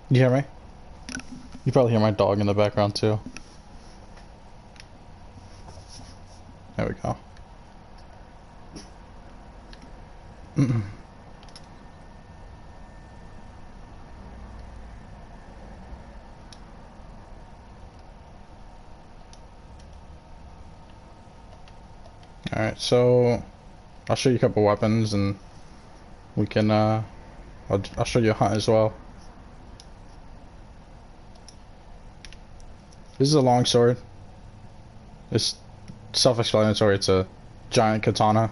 You hear me? You probably hear my dog in the background too. There we go. Alright, so I'll show you a couple weapons and we can I'll show you a hunt as well. This is a long sword. It's self-explanatory. It's a giant katana,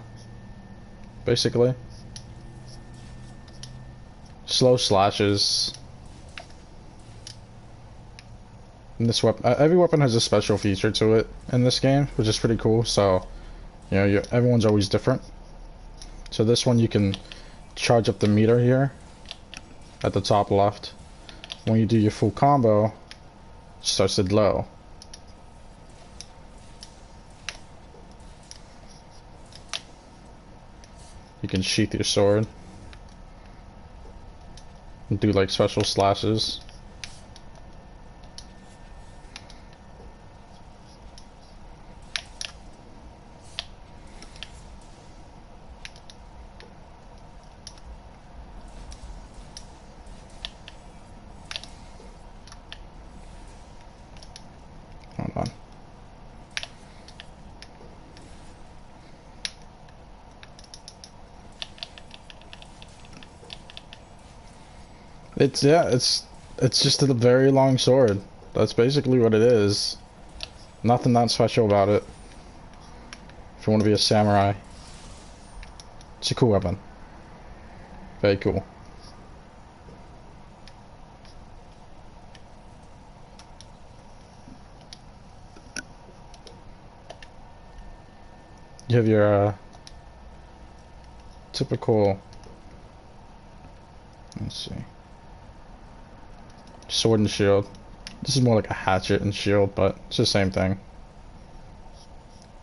basically. Slow slashes. And this weapon, every weapon has a special feature to it in this game, which is pretty cool. So, you know, everyone's always different. So this one you can charge up the meter here at the top left. When you do your full combo, it starts to glow. You can sheath your sword and do like special slashes. Hold on. It's just a very long sword. That's basically what it is. Nothing that special about it. If you want to be a samurai, it's a cool weapon. Very cool. You have your typical, let's see, sword and shield. This is more like a hatchet and shield, but it's the same thing.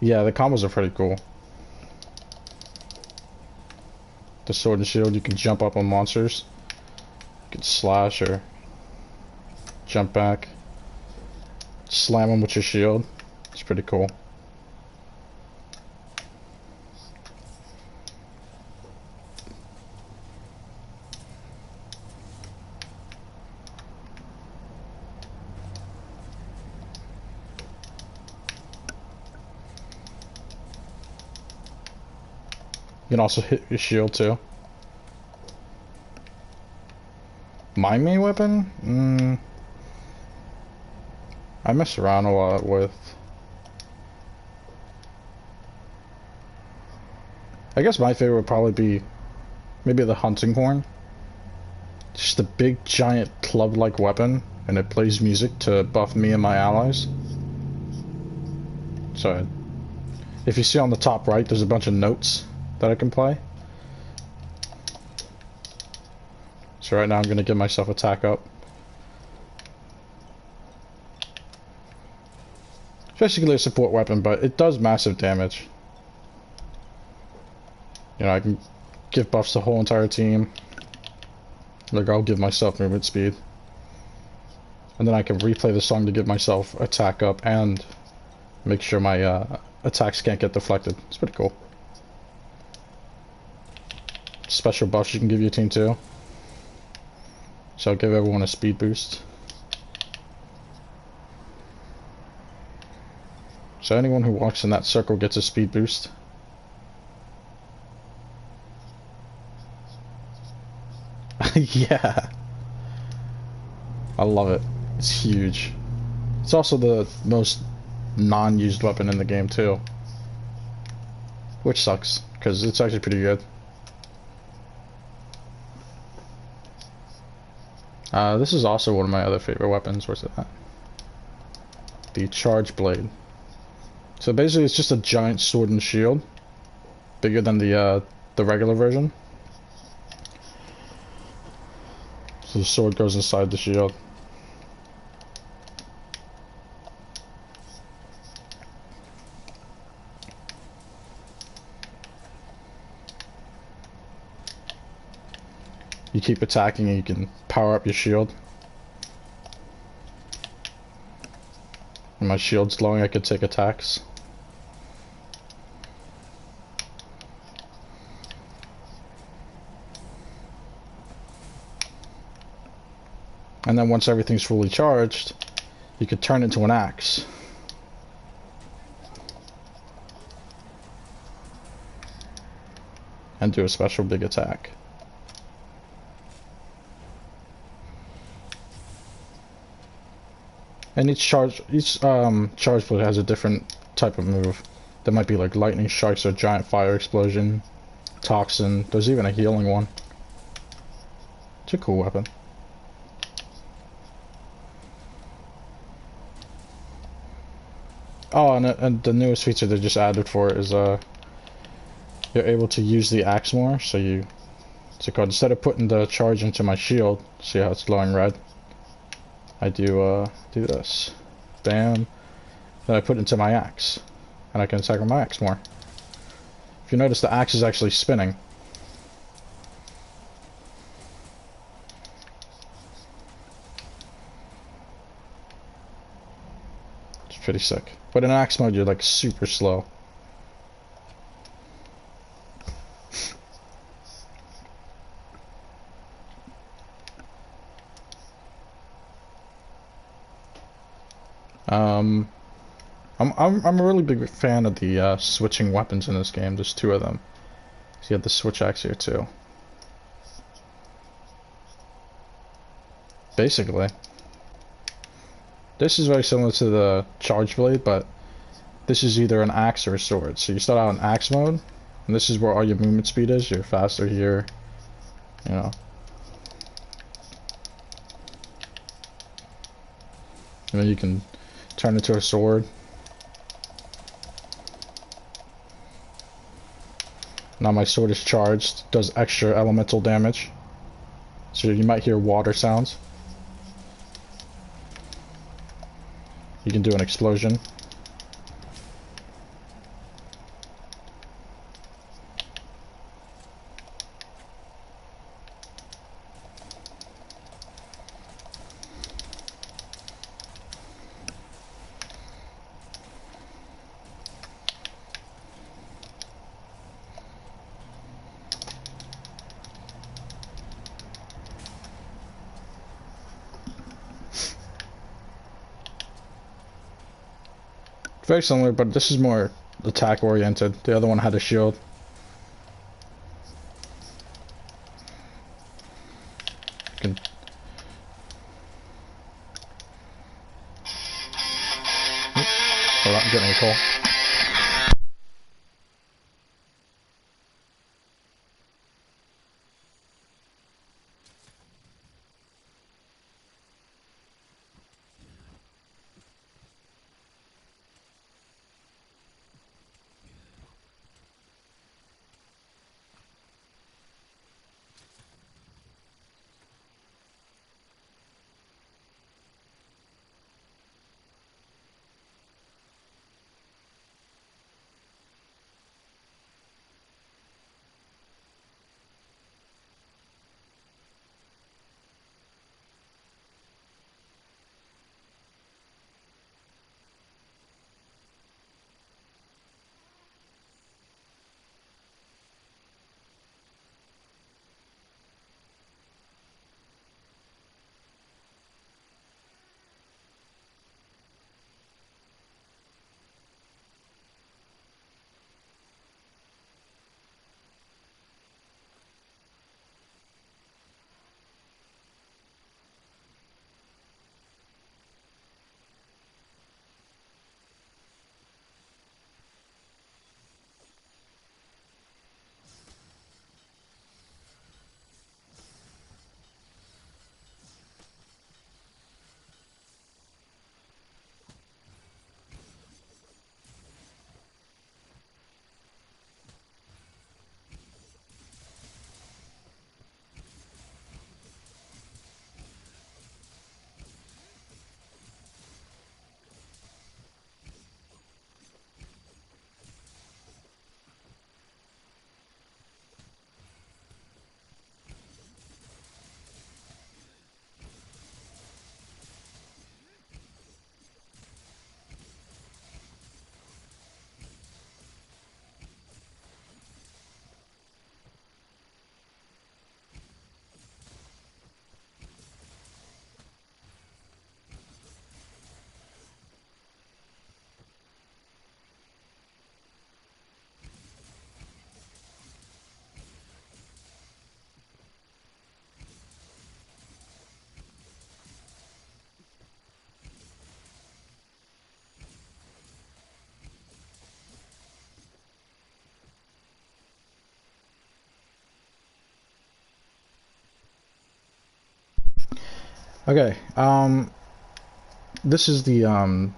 Yeah, the combos are pretty cool. The sword and shield, you can jump up on monsters. You can slash or jump back. Slam them with your shield. It's pretty cool. You can also hit your shield too. My main weapon? I mess around a lot with... I guess my favorite would probably be maybe the hunting horn. Just a big giant club-like weapon, and it plays music to buff me and my allies. So, if you see on the top right, there's a bunch of notes that I can play. So right now I'm gonna give myself attack up. It's basically a support weapon, but it does massive damage. You know, I can give buffs to the whole entire team. Like, I'll give myself movement speed. And then I can replay the song to give myself attack up and make sure my attacks can't get deflected. It's pretty cool. Special buffs you can give your team too. So I'll give everyone a speed boost. So anyone who walks in that circle gets a speed boost. Yeah. I love it. It's huge. It's also the most non-used weapon in the game too. Which sucks, because it's actually pretty good. This is also one of my other favorite weapons. Where's it at? The charge blade. So basically it's just a giant sword and shield. Bigger than the regular version. So the sword goes inside the shield. You keep attacking and you can power up your shield. When my shield's glowing, I could take attacks. And then once everything's fully charged, you could turn it into an axe. And do a special big attack. And each charge bullet has a different type of move. There might be like lightning strikes or giant fire explosion, toxin. There's even a healing one. It's a cool weapon. Oh, and the newest feature they just added for it is you're able to use the axe more. So instead of putting the charge into my shield, see how it's glowing red? I do this. Bam. Then I put it into my axe. And I can attack with my axe more. If you notice, the axe is actually spinning. It's pretty sick. But in axe mode, you're like super slow. I'm a really big fan of the switching weapons in this game. There's two of them. So you have the switch axe here too. Basically, this is very similar to the charge blade, but this is either an axe or a sword. So you start out in axe mode, and this is where all your movement speed is. You're faster here, you know. And then you can turn into a sword. Now my sword is charged, does extra elemental damage. So you might hear water sounds. You can do an explosion. Very similar, but this is more attack oriented. The other one had a shield. You can... Hold on, I'm getting a call. Okay, this is the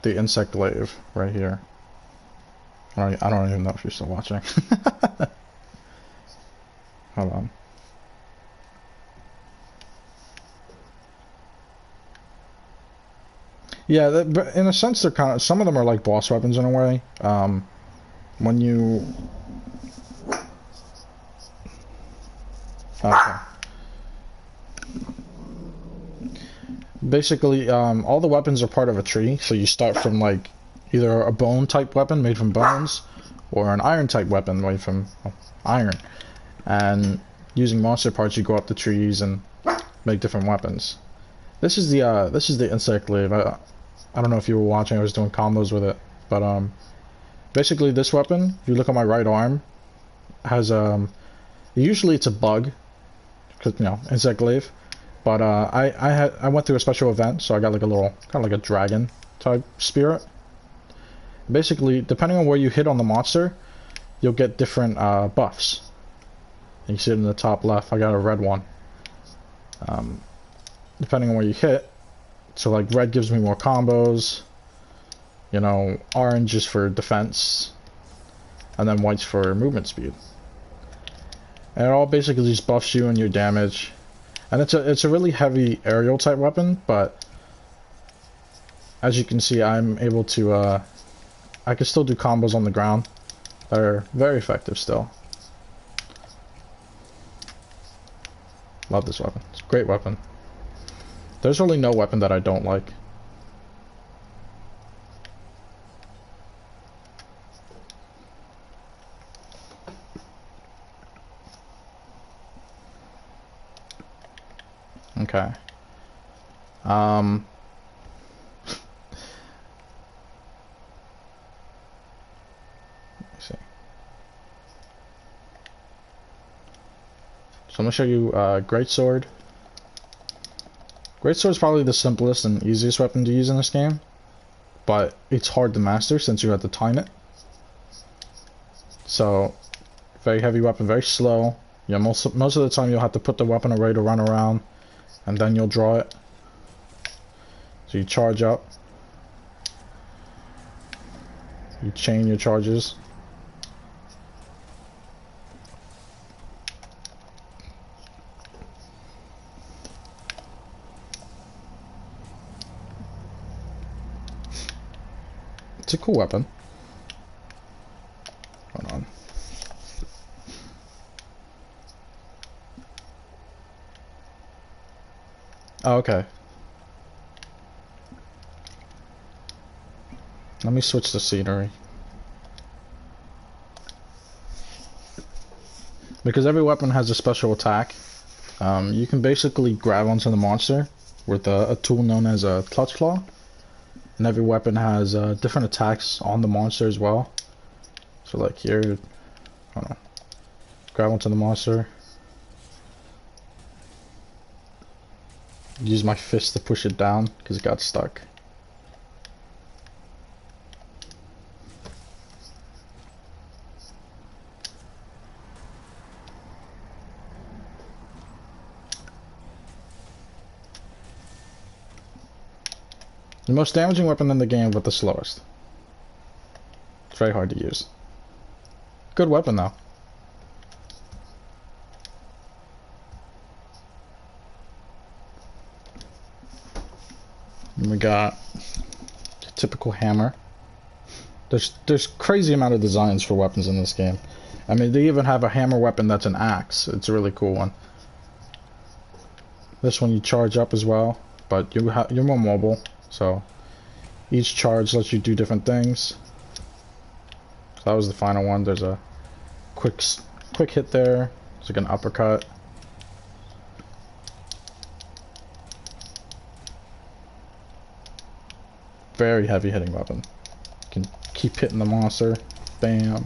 insect glaive right here. I don't even know if you're still watching. Hold on. Yeah, but in a sense, they're kind of, some of them are like boss weapons in a way. When you, okay. Basically, all the weapons are part of a tree, so you start from like either a bone type weapon made from bones, or an iron type weapon made from iron. And using monster parts, you go up the trees and make different weapons. This is the insect glaive. I don't know if you were watching. I was doing combos with it, but basically this weapon, if you look at my right arm, has usually it's a bug, cause you know insect glaive. But I went through a special event, so I got like a little kind of like a dragon type spirit. Basically, depending on where you hit on the monster, you'll get different buffs. And you see it in the top left. I got a red one. Depending on where you hit, so like red gives me more combos. You know, orange is for defense, and then white's for movement speed. And it all basically just buffs you and your damage. And it's a really heavy aerial type weapon, but as you can see, I'm able to I can still do combos on the ground that are very effective still. Love this weapon. It's a great weapon. There's really no weapon that I don't like. Okay. Let's see. So I'm gonna show you greatsword. Greatsword is probably the simplest and easiest weapon to use in this game, but it's hard to master since you have to time it. So, very heavy weapon, very slow. Yeah, most of the time you'll have to put the weapon away to run around, and then you'll draw it. So you charge up. You chain your charges. It's a cool weapon. Hold on. Oh, okay. Let me switch the scenery. Because every weapon has a special attack, you can basically grab onto the monster with a tool known as a clutch claw. And every weapon has different attacks on the monster as well. So like here, I don't know, grab onto the monster. Use my fist to push it down because it got stuck. The most damaging weapon in the game, but the slowest. It's very hard to use. Good weapon though. And we got a typical hammer. There's crazy amount of designs for weapons in this game. I mean, they even have a hammer weapon that's an axe. It's a really cool one. This one you charge up as well, but you're more mobile. So each charge lets you do different things. So that was the final one. There's a quick hit there. It's like an uppercut. Very heavy hitting weapon. You can keep hitting the monster. Bam.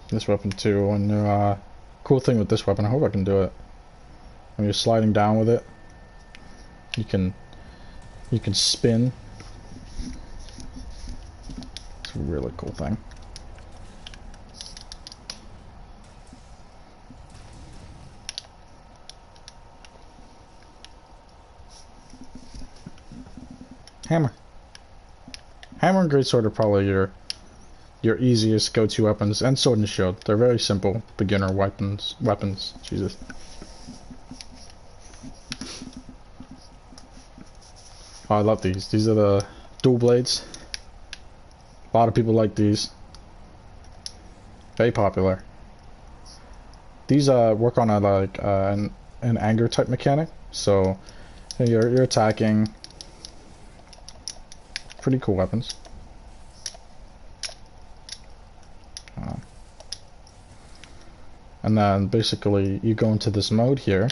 This weapon too, and cool thing with this weapon, I hope I can do it. When you're sliding down with it, you can spin really cool thing. Hammer. Hammer and greatsword are probably your easiest go-to weapons, and sword and shield. They're very simple beginner weapons. Jesus. Oh, I love these. These are the dual blades. A lot of people like these. Very popular. These work on a like an anger type mechanic. So you're attacking. Pretty cool weapons. And then basically you go into this mode here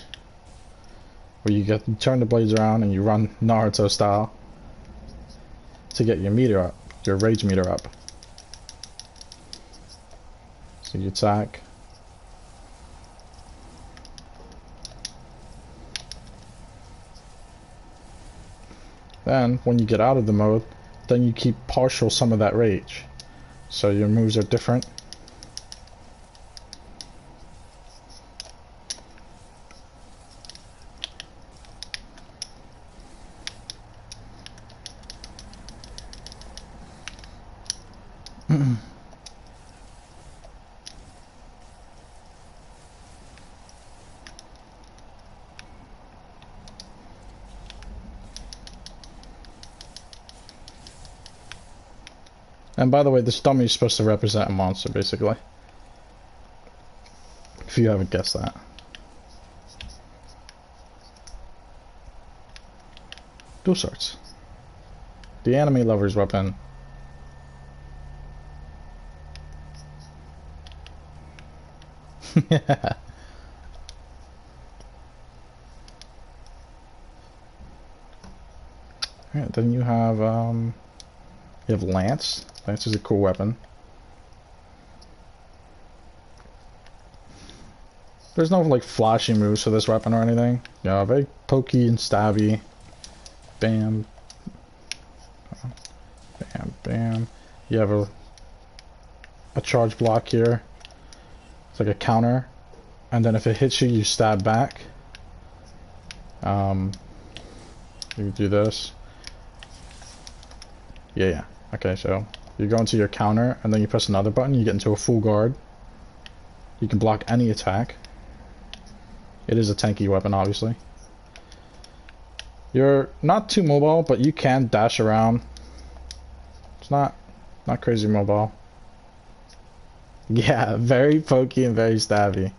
where you turn the blades around and you run Naruto style to get your meter up, your rage meter up. So you attack. Then when you get out of the mode, then you keep partial some of that rage. So your moves are different. And by the way, this dummy is supposed to represent a monster, basically. If you haven't guessed that. Dual swords. The anime lover's weapon. Yeah. Alright, then you have Lance. Lance is a cool weapon. There's no like flashy moves for this weapon or anything. Yeah, very pokey and stabby. Bam. Bam, bam. You have a charge block here. It's like a counter. And then if it hits you, you stab back. You do this. Yeah. Okay, so you go into your counter, and then you press another button, you get into a full guard. You can block any attack. It is a tanky weapon, obviously. You're not too mobile, but you can dash around. It's not crazy mobile. Yeah, very pokey and very stabby.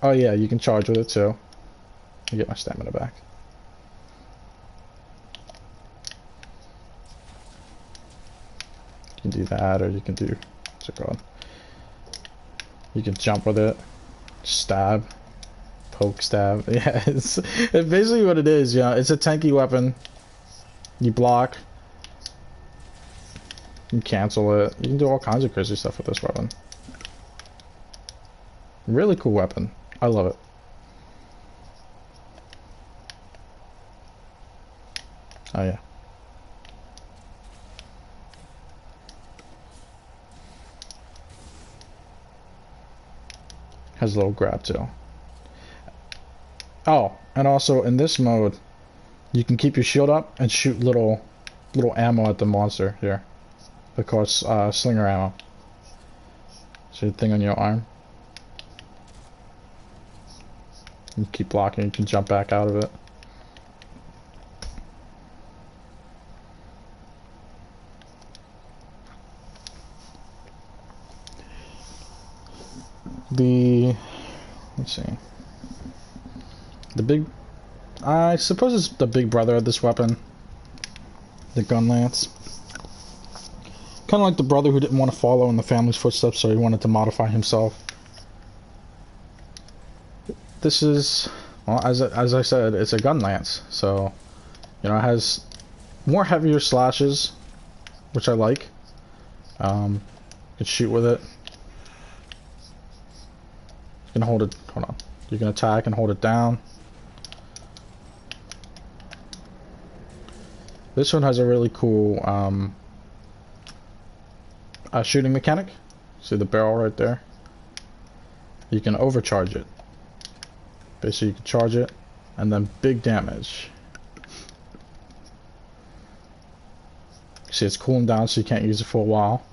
Oh yeah, you can charge with it too. Let me get my stamina back. You can do that, or you can do, what's it called? You can jump with it, stab, poke, stab. Yeah, it's basically what it is. Yeah, it's a tanky weapon. You block, you can cancel it. You can do all kinds of crazy stuff with this weapon. Really cool weapon. I love it. Oh yeah. Has a little grab too. Oh, and also in this mode, you can keep your shield up and shoot little ammo at the monster here. Because slinger ammo. See the thing on your arm? You keep blocking, you can jump back out of it. Let's see. I suppose it's the big brother of this weapon. The gun lance. Kind of like the brother who didn't want to follow in the family's footsteps, so he wanted to modify himself. This is, well, as I said, it's a gun lance, so you know it has more heavier slashes, which I like. You can shoot with it. You can hold it. Hold on. You can attack and hold it down. This one has a really cool shooting mechanic. See the barrel right there? You can overcharge it. Basically, you can charge it, and then big damage. See, it's cooling down, so you can't use it for a while.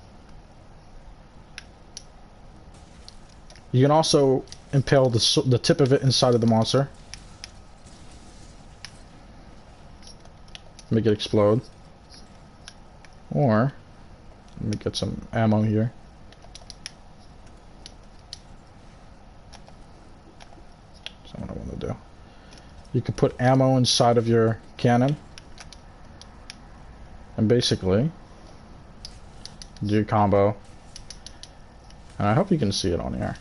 You can also impale the tip of it inside of the monster. Make it explode. Or, let me get some ammo here. That's what I want to do. You can put ammo inside of your cannon. And basically, do your combo. And I hope you can see it on here.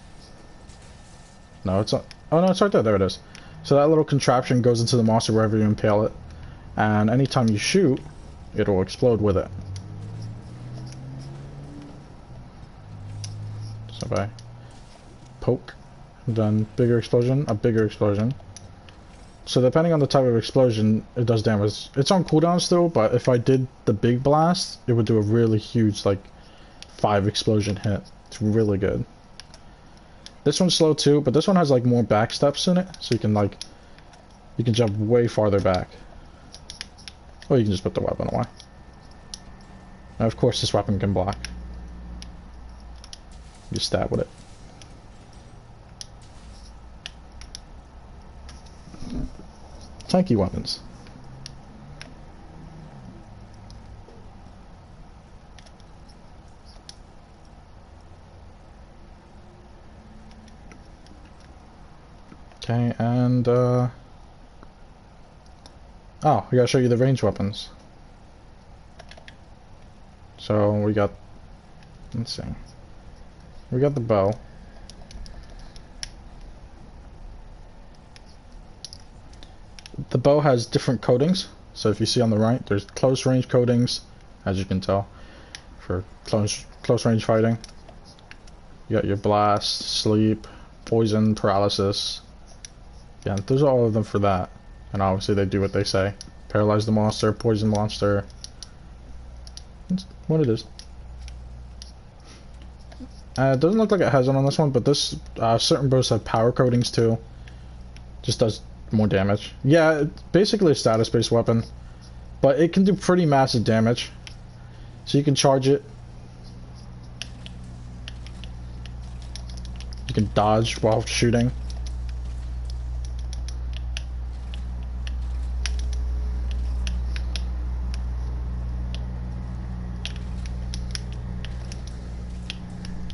No, it's not. Oh no, it's right there. There it is. So that little contraption goes into the monster wherever you impale it. And anytime you shoot, it'll explode with it. So if I poke, then bigger explosion, a bigger explosion. So depending on the type of explosion, it does damage. It's on cooldown still, but if I did the big blast, it would do a really huge, like, 5 explosion hit. It's really good. This one's slow too, but this one has, like, more back steps in it, so you can, like, you can jump way farther back. Or you can just put the weapon away. Now, of course, this weapon can block. You stab with it. Tanky weapons. Okay, and oh, I gotta show you the range weapons. So we got, let's see, we got the bow. The bow has different coatings. So if you see on the right, there's close range coatings, as you can tell, for close range fighting. You got your blast, sleep, poison, paralysis. Yeah, those are all of them for that. And obviously they do what they say. Paralyze the monster, poison monster. That's what it is. It doesn't look like it has one on this one, but this certain bows have power coatings too. Just does more damage. Yeah, it's basically a status-based weapon, but it can do pretty massive damage. So you can charge it. You can dodge while shooting.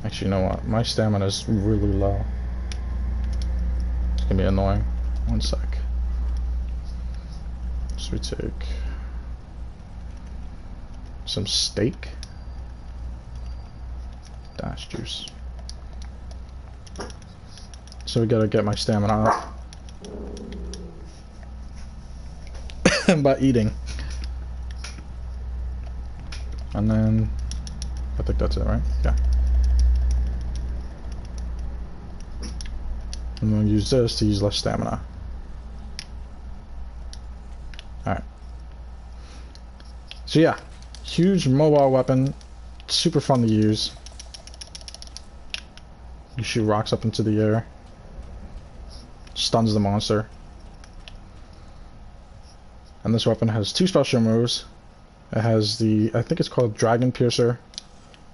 Actually, you know what? My stamina is really low. It's gonna be annoying. One sec. So we take some steak, dash juice. So we gotta get my stamina up by eating. And then I think that's it, right? Yeah. I'm gonna use this to use less stamina. Alright. So yeah, huge mobile weapon, super fun to use. You shoot rocks up into the air, stuns the monster. And this weapon has 2 special moves. It has the, I think it's called Dragon Piercer.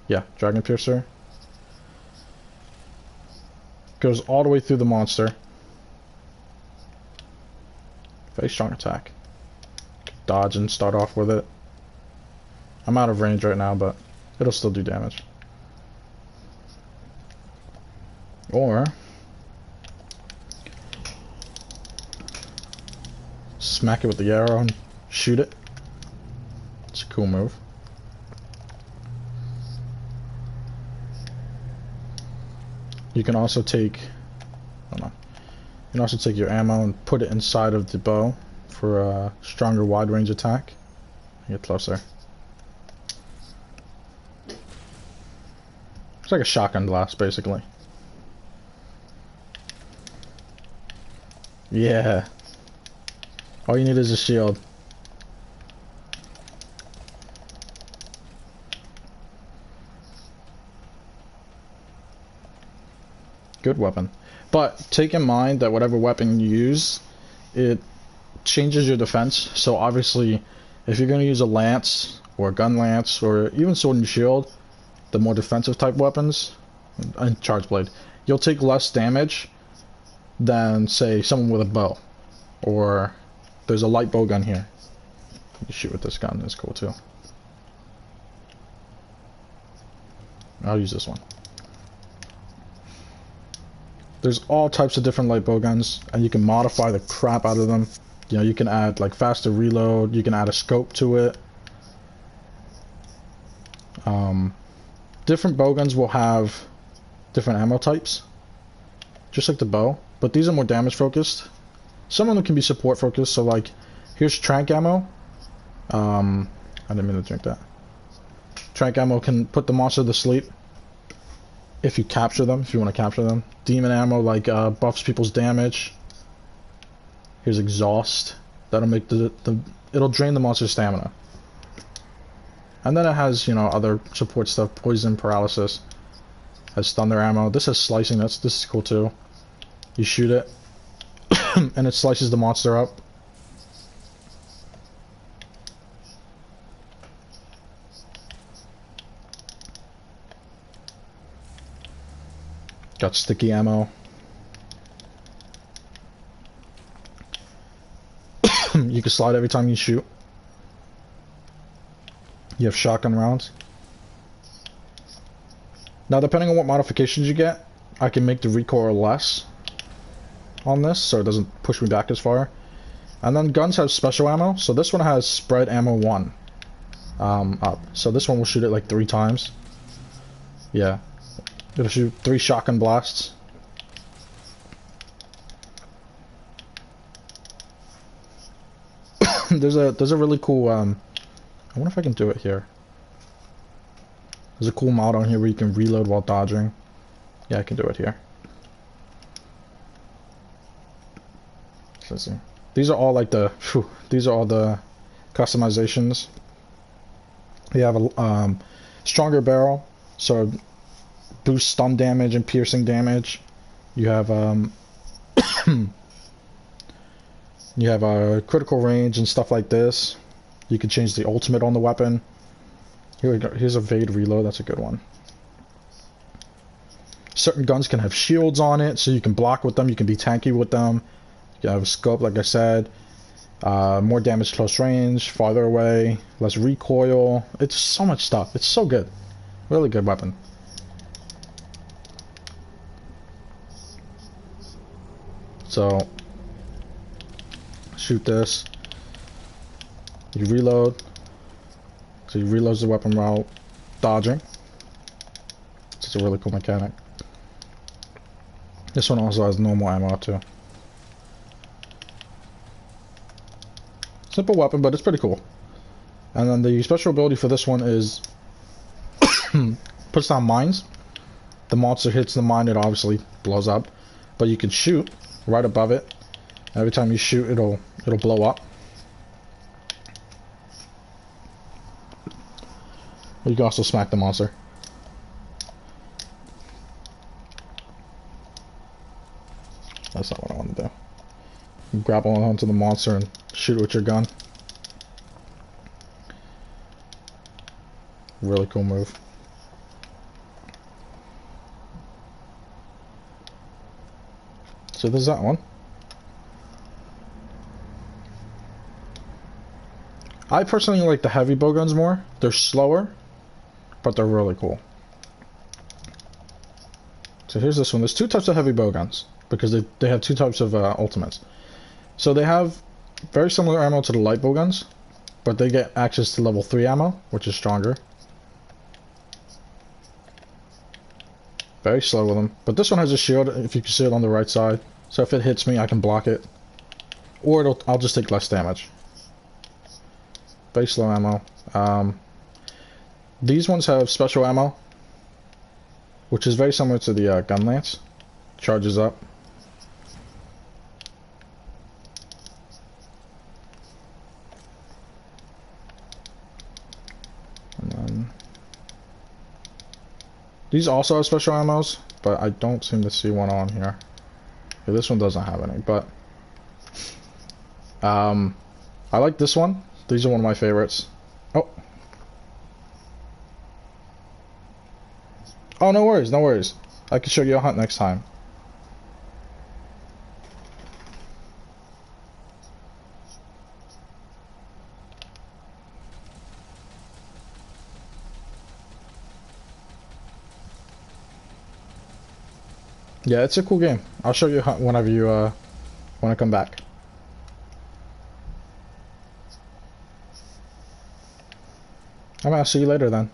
Yeah, Dragon Piercer. Goes all the way through the monster. Very strong attack. Dodge and start off with it. I'm out of range right now, but it'll still do damage. Or smack it with the arrow and shoot it. It's a cool move. You can also take, I don't know, you can also take your ammo and put it inside of the bow for a stronger wide range attack. Get closer. It's like a shotgun blast, basically. Yeah. All you need is a shield. good weapon. But take in mind that whatever weapon you use, it changes your defense. So obviously, if you're going to use a lance or a gun lance or even sword and shield, the more defensive type weapons, and charge blade, you'll take less damage than, say, someone with a bow. Or there's a light bow gun here. You shoot with this gun, it's cool too. I'll use this one. There's all types of different light bow guns, and you can modify the crap out of them. You know, you can add like faster reload, you can add a scope to it. Different bow guns will have different ammo types, just like the bow, but these are more damage focused. Some of them can be support focused, so like, here's trank ammo. I didn't mean to drink that. Trank ammo can put the monster to sleep if you capture them, if you want to capture them. Demon ammo like buffs people's damage. Here's exhaust. That'll make it'll drain the monster's stamina. And then it has, you know, other support stuff, poison, paralysis. Has thunder ammo. This has slicing. This is cool too. You shoot it, and it slices the monster up. Got sticky ammo. You can slide every time you shoot. You have shotgun rounds. Now, depending on what modifications you get, I can make the recoil less on this, so it doesn't push me back as far. And then guns have special ammo, so this one has spread ammo 1 up. So this one will shoot it like 3 times. Yeah. It'll shoot 3 shotgun blasts. There's a really cool I wonder if I can do it here. There's a cool mod on here where you can reload while dodging. Yeah, I can do it here. Let's see. These are all like these are all the customizations. You have a stronger barrel, so boost stun damage and piercing damage. You have you have a critical range and stuff like this. You can change the ultimate on the weapon. Here we go. Here's a Vade reload. That's a good one. Certain guns can have shields on it, so you can block with them. You can be tanky with them. You have a scope, like I said. More damage close range, farther away, less recoil. It's so much stuff. It's so good. Really good weapon. So, shoot this. You reload. So you reload the weapon while dodging. It's a really cool mechanic. This one also has normal ammo too. Simple weapon, but it's pretty cool. And then the special ability for this one is puts down mines. The monster hits the mine, it obviously blows up. But you can shoot right above it. Every time you shoot, it'll blow up. You can also smack the monster. That's not what I want to do. You grapple onto the monster and shoot it with your gun. Really cool move. So there's that one. I personally like the heavy bowguns more. They're slower, but they're really cool. So here's this one. There's 2 types of heavy bowguns because they have 2 types of ultimates. So they have very similar ammo to the light bowguns, but they get access to level 3 ammo, which is stronger. Very slow with them. But this one has a shield, if you can see it on the right side. So if it hits me, I can block it. Or I'll just take less damage. Very slow ammo. These ones have special ammo, which is very similar to the gun lance. Charges up. And then these also have special ammos, but I don't seem to see one on here. Yeah, this one doesn't have any, but I like this one. These are one of my favorites. Oh. Oh, no worries, no worries. I can show you a hunt next time. Yeah, it's a cool game. I'll show you a hunt whenever you want to come back. I'll see you later then.